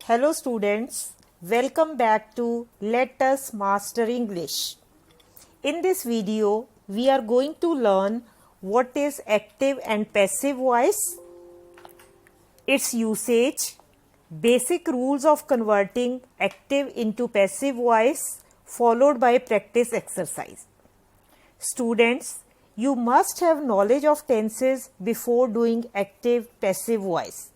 Hello students, welcome back to Let Us Master English. In this video, we are going to learn what is active and passive voice, its usage, basic rules of converting active into passive voice, followed by practice exercise. Students, you must have knowledge of tenses before doing active passive voice.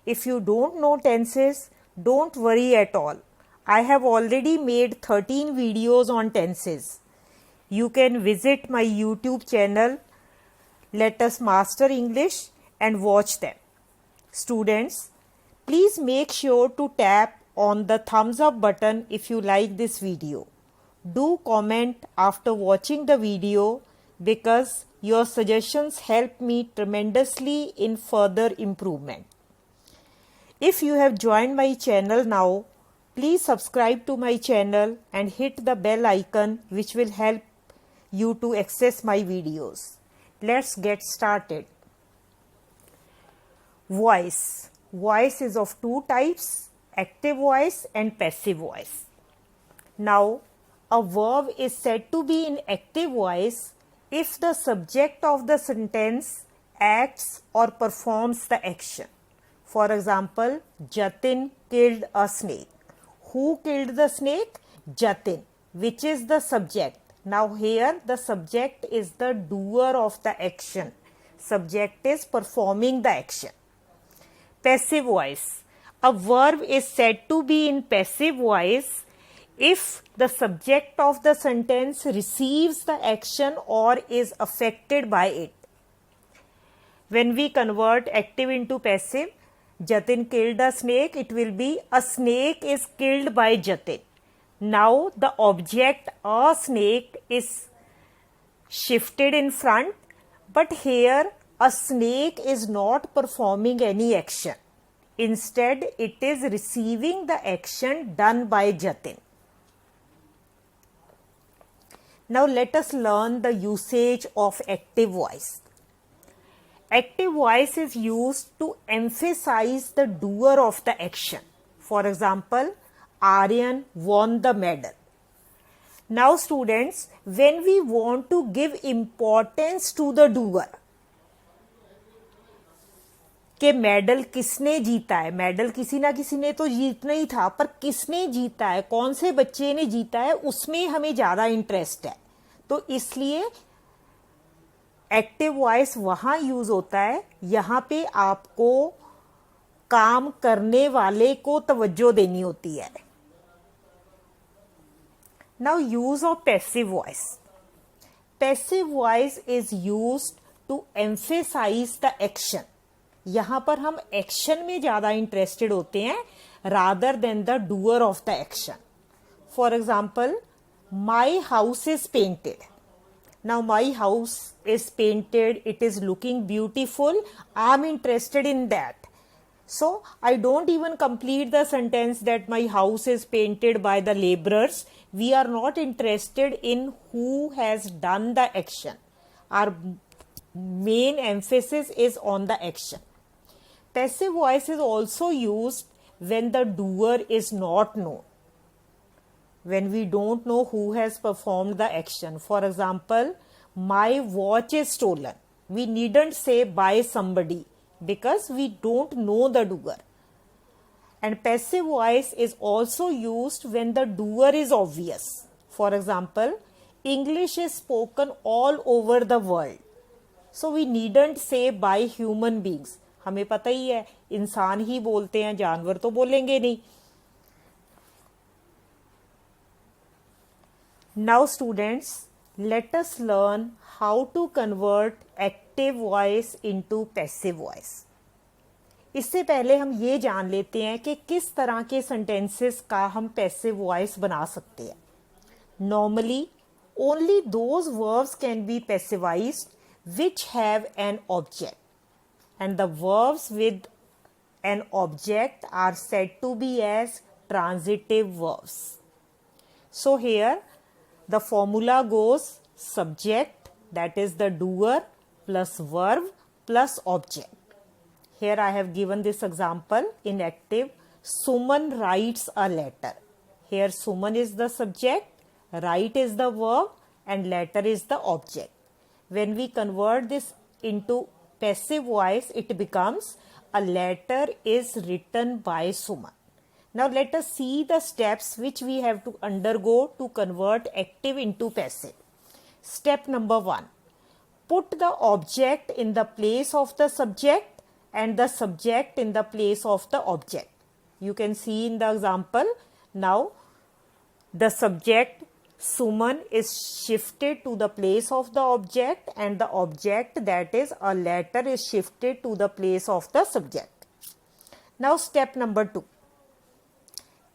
If you don't know tenses, don't worry at all. I have already made 13 videos on tenses. You can visit my YouTube channel, Let Us Master English, and watch them. Students, please make sure to tap on the thumbs up button if you like this video. Do comment after watching the video because your suggestions help me tremendously in further improvement. If you have joined my channel now, please subscribe to my channel and hit the bell icon which will help you to access my videos. Let's get started. Voice. Voice is of two types, active voice and passive voice. Now, a verb is said to be in active voice if the subject of the sentence acts or performs the action. For example, Jatin killed a snake. Who killed the snake? Jatin, which is the subject. Now here the subject is the doer of the action. Subject is performing the action. Passive voice. A verb is said to be in passive voice if the subject of the sentence receives the action or is affected by it. When we convert active into passive, Jatin killed a snake, it will be a snake is killed by Jatin. Now the object, a snake, is shifted in front, but here a snake is not performing any action. Instead, it is receiving the action done by Jatin. Now let us learn the usage of active voice. Active voice is used to emphasize the doer of the action. For example, Aryan won the medal. Now students, when we want to give importance to the doer, कि medal किसने जीता है, medal किसी ना किसी ने तो जीतना ही था, पर किसने जीता है, कौन से बच्चे ने जीता है, उसमें हमें ज्यादा इंटरेस्ट है. तो इसलिए एक्टिव वॉइस वहां यूज होता है, यहां पे आपको काम करने वाले को तवज्जो देनी होती है. Now use of passive voice. Passive voice is used to emphasise the action. यहां पर हम एक्शन में ज्यादा इंटरेस्टेड होते हैं rather than the doer of the action. For example, my house is painted. Now my house is painted, it is looking beautiful, I am interested in that. So I don't even complete the sentence that my house is painted by the laborers. We are not interested in who has done the action. Our main emphasis is on the action. Passive voice is also used when the doer is not known, when we don't know who has performed the action. For example, my watch is stolen. We needn't say by somebody because we don't know the doer. And passive voice is also used when the doer is obvious. For example, English is spoken all over the world. So we needn't say by human beings. हमें पता ही है, इंसान ही बोलते हैं, जानवर तो बोलेंगे नहीं. Now students, let us learn how to convert active voice into passive voice. इससे पहले हम ये जान लेते हैं कि किस तरह के sentences का हम passive voice बना सकते हैं. Normally, only those verbs can be passivized which have an object, and the verbs with an object are said to be as transitive verbs. So here, the formula goes subject, that is the doer, plus verb plus object. Here I have given this example in active Suman writes a letter. Here Suman is the subject, write is the verb, and letter is the object. When we convert this into passive voice, it becomes a letter is written by Suman. Now let us see the steps which we have to undergo to convert active into passive. Step number 1. Put the object in the place of the subject and the subject in the place of the object. You can see in the example, now the subject Suman is shifted to the place of the object and the object, that is a letter, is shifted to the place of the subject. Now step number 2.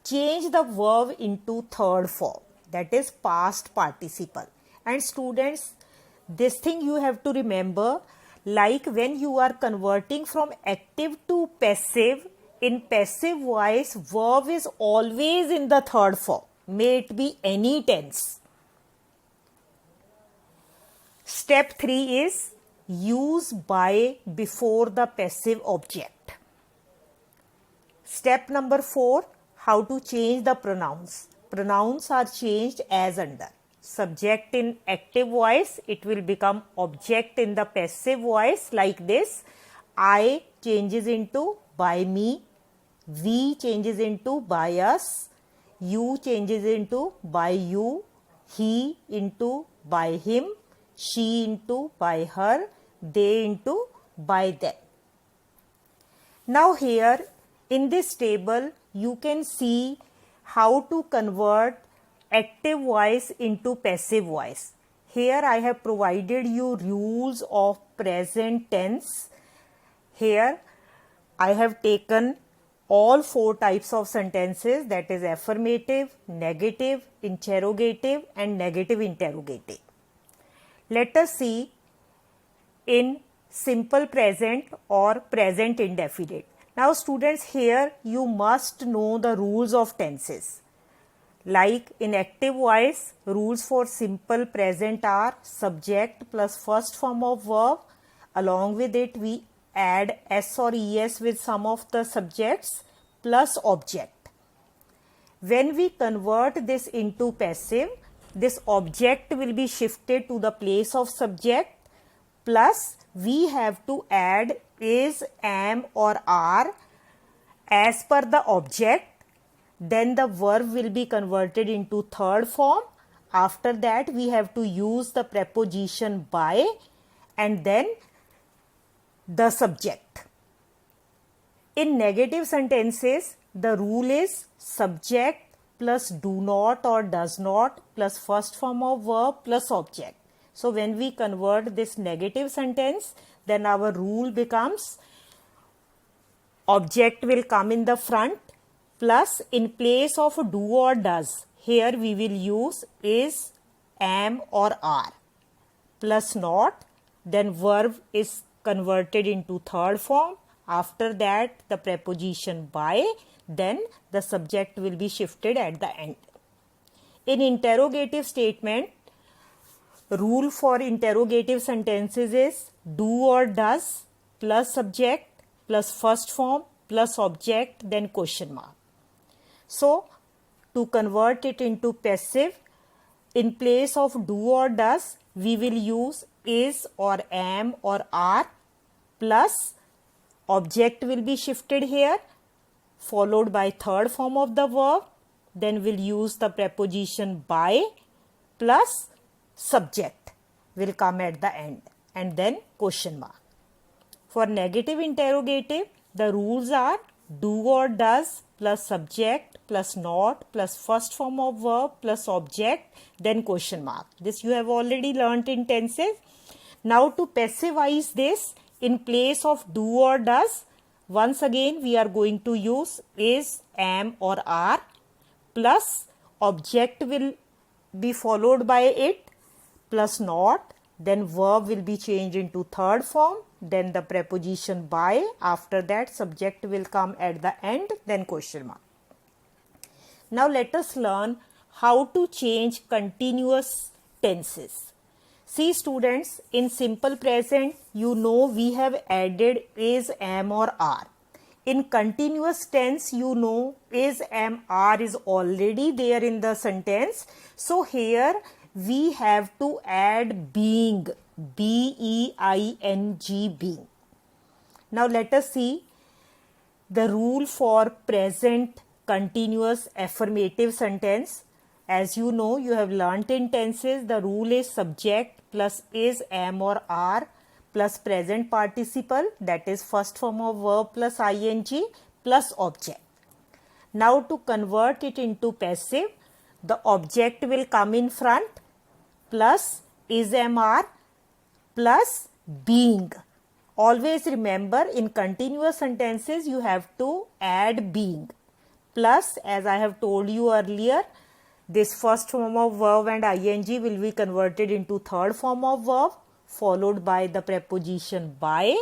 Change the verb into third form, that is past participle. And students, this thing you have to remember, like when you are converting from active to passive, in passive voice, verb is always in the third form, may it be any tense. Step 3 is use by before the passive object. Step number 4, how to change the pronouns. Pronouns are changed as under. Subject in active voice, it will become object in the passive voice like this. I changes into by me, we changes into by us, you changes into by you, he into by him, she into by her, they into by them. Now here in this table you can see how to convert active voice into passive voice. Here I have provided you rules of present tense. Here I have taken all 4 types of sentences, that is affirmative, negative, interrogative and negative interrogative. Let us see in simple present or present indefinite. Now students, here you must know the rules of tenses. Like in active voice, rules for simple present are subject plus first form of verb. Along with it, we add s or es with some of the subjects plus object. When we convert this into passive, this object will be shifted to the place of subject, plus we have to add is, am or are as per the object. Then the verb will be converted into third form. After that we have to use the preposition by and then the subject. In negative sentences, the rule is subject plus do not or does not plus first form of verb plus object. So when we convert this negative sentence, then our rule becomes object will come in the front plus in place of do or does, here we will use is, am or are plus not, then verb is converted into third form. After that the preposition by, then the subject will be shifted at the end. In interrogative statement, rule for interrogative sentences is do or does plus subject plus first form plus object then question mark. So to convert it into passive, in place of do or does we will use is or am or are plus object will be shifted here followed by third form of the verb, then we'll use the preposition by plus subject will come at the end and then question mark. For negative interrogative, the rules are do or does plus subject plus not plus first form of verb plus object then question mark. This you have already learnt in tenses. Now to passivize this, in place of do or does, once again we are going to use is, am or are plus object will be followed by it plus not, then verb will be changed into third form, then the preposition by, after that subject will come at the end, then question mark. Now let us learn how to change continuous tenses. See students, in simple present, you know we have added is, am or are. In continuous tense, you know, is, am, are is already there in the sentence. So here we have to add being, B-E-I-N-G, being. Now let us see the rule for present continuous affirmative sentence. As you know, you have learnt in tenses, the rule is subject plus is, am or are plus present participle, that is first form of verb plus ing plus object. Now to convert it into passive, the object will come in front plus is, am, are plus being. Always remember, in continuous sentences you have to add being. Plus, as I have told you earlier, this first form of verb and ing will be converted into third form of verb, followed by the preposition by,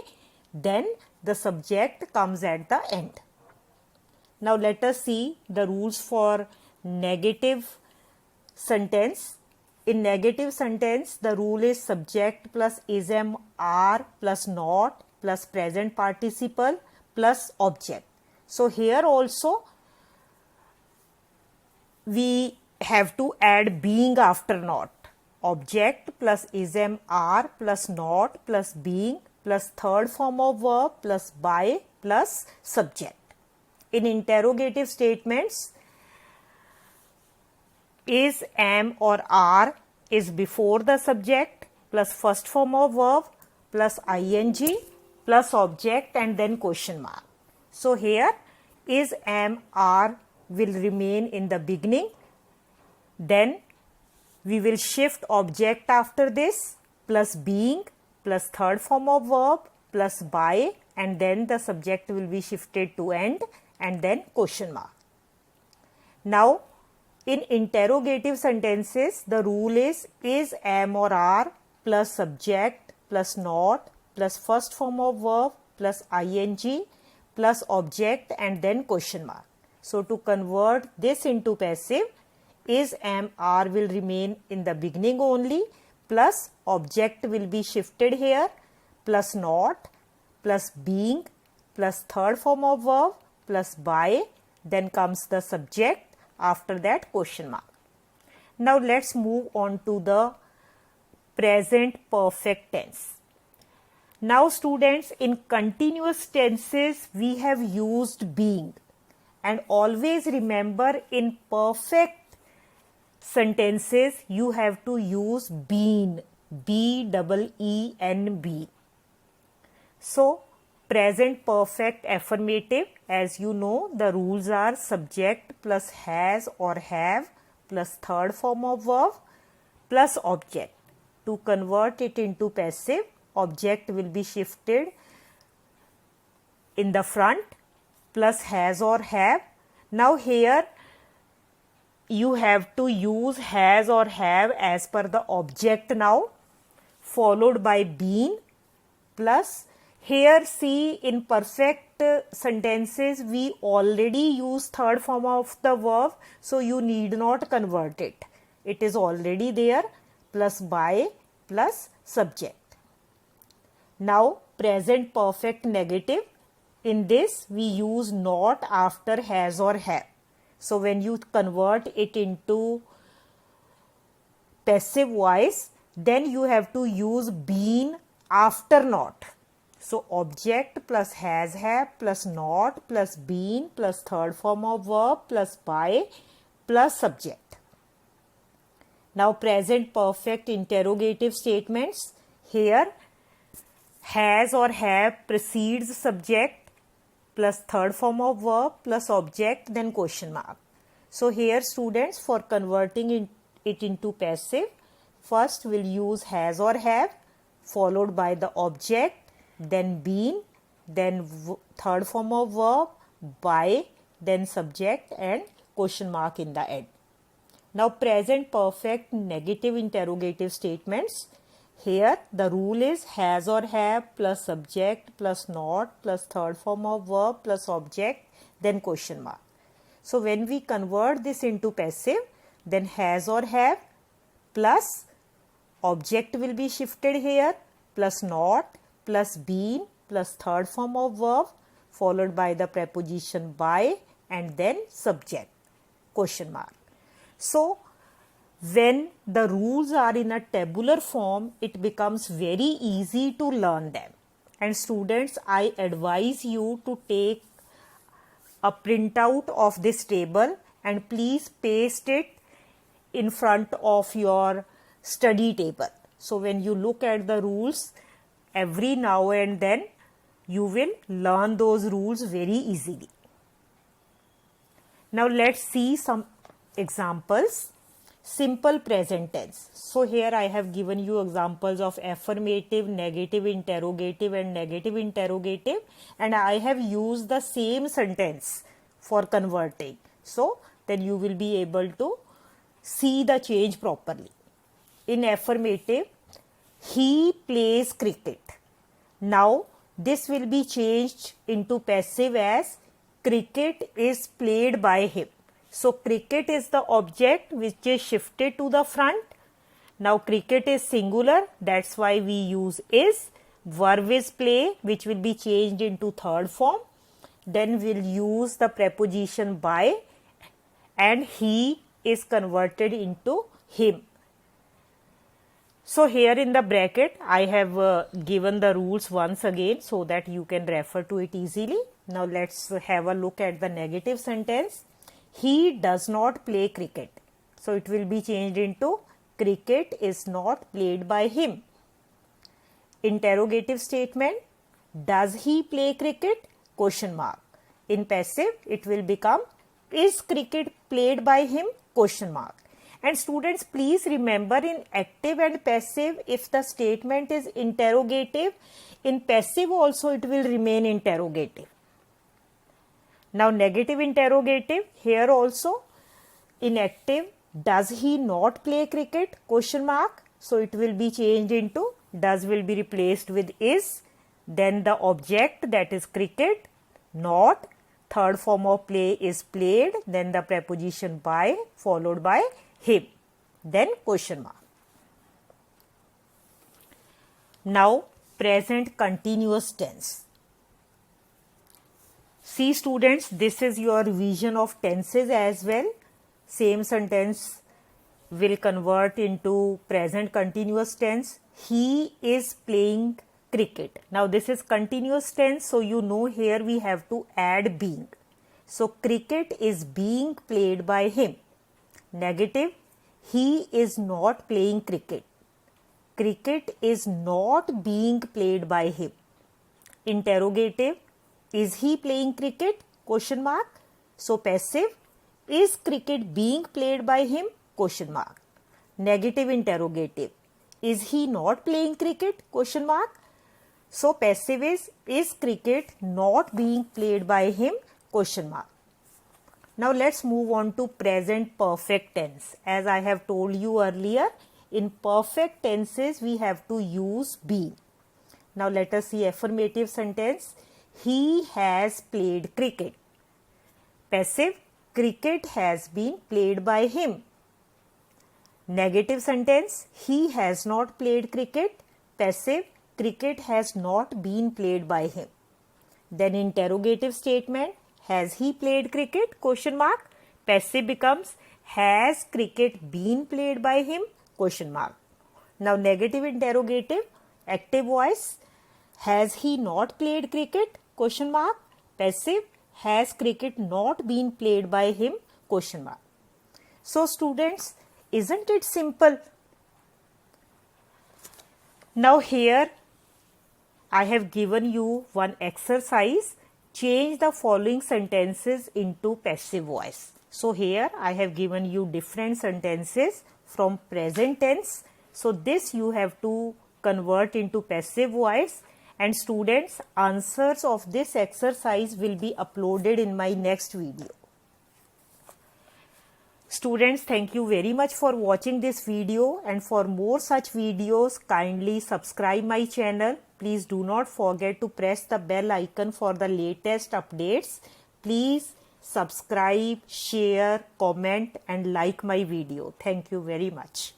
then the subject comes at the end. Now let us see the rules for negative sentence. In negative sentence, the rule is subject plus is, am, are plus not plus present participle plus object. So here also we have to add being after not. Object plus is, am, are plus not plus being plus third form of verb plus by plus subject. In interrogative statements, is, am or are is before the subject plus first form of verb plus ing plus object and then question mark. So here is, am, are will remain in the beginning. Then we will shift object after this plus being plus third form of verb plus by, and then the subject will be shifted to end and then question mark. Now in interrogative sentences, the rule is, am or are plus subject plus not plus first form of verb plus ing plus object and then question mark. So to convert this into passive, is, am, are will remain in the beginning only, plus object will be shifted here, plus not, plus being, plus third form of verb, plus by, then comes the subject, after that question mark. Now let's move on to the present perfect tense. Now students, in continuous tenses we have used being, and always remember, in perfect sentences you have to use been, B-E-E-N-B. So present perfect affirmative, as you know, the rules are subject plus has or have plus third form of verb plus object. To convert it into passive, object will be shifted in the front plus has or have. Now here you have to use has or have as per the object now, followed by been plus, here see, in perfect sentences we already use third form of the verb, so you need not convert it. It is already there, plus by plus subject. Now present perfect negative, in this we use not after has or have. So when you convert it into passive voice, then you have to use been after not. So object plus has, have plus not plus been plus third form of verb plus by plus subject. Now present perfect interrogative statements, here has or have precedes subject plus third form of verb plus object, then question mark. So here students, for converting it into passive, first we'll use has or have, followed by the object, then been, then third form of verb, by, then subject and question mark in the end. Now present perfect negative interrogative statements, here the rule is has or have plus subject plus not plus third form of verb plus object, then question mark. So when we convert this into passive, then has or have plus object will be shifted here plus not plus been plus third form of verb followed by the preposition by and then subject, question mark. So when the rules are in a tabular form, it becomes very easy to learn them. And students, I advise you to take a printout of this table and please paste it in front of your study table. So when you look at the rules every now and then, you will learn those rules very easily. Now let's see some examples. Simple present tense. So here I have given you examples of affirmative, negative interrogative and negative interrogative, and I have used the same sentence for converting. So then you will be able to see the change properly. In affirmative, he plays cricket. Now this will be changed into passive as cricket is played by him. So cricket is the object which is shifted to the front. Now cricket is singular, that's why we use is. Verb is play, which will be changed into third form. Then we'll use the preposition by, and he is converted into him. So here in the bracket, I have given the rules once again so that you can refer to it easily. Now let's have a look at the negative sentence. He does not play cricket. So it will be changed into cricket is not played by him. Interrogative statement. Does he play cricket? Question mark. In passive, it will become is cricket played by him? Question mark. And students, please remember, in active and passive, if the statement is interrogative, in passive also it will remain interrogative. Now negative interrogative, here also in active, does he not play cricket? Question mark. So it will be changed into does will be replaced with is, then the object, that is cricket, not, third form of play is played, then the preposition by followed by him, then question mark. Now present continuous tense. See students, this is your revision of tenses as well. Same sentence will convert into present continuous tense. He is playing cricket. Now this is continuous tense, so you know here we have to add being. So cricket is being played by him. Negative, he is not playing cricket. Cricket is not being played by him. Interrogative, is he playing cricket? Question mark. So passive, is cricket being played by him? Question mark. Negative interrogative, is he not playing cricket? Question mark. So passive is cricket not being played by him? Question mark. Now let's move on to present perfect tense. As I have told you earlier, in perfect tenses we have to use being. Now let us see affirmative sentence. He has played cricket. Passive, cricket has been played by him. Negative sentence, he has not played cricket. Passive, cricket has not been played by him. Then interrogative statement, has he played cricket? Question mark. Passive becomes has cricket been played by him? Question mark. Now negative interrogative, active voice, has he not played cricket? Question mark. Passive, has cricket not been played by him? Question mark. So students, isn't it simple? Now here I have given you one exercise. Change the following sentences into passive voice. So here I have given you different sentences from present tense. So this you have to convert into passive voice, and students, answers of this exercise will be uploaded in my next video. Students, thank you very much for watching this video, and for more such videos, kindly subscribe my channel. Please do not forget to press the bell icon for the latest updates. Please subscribe, share, comment and like my video. Thank you very much.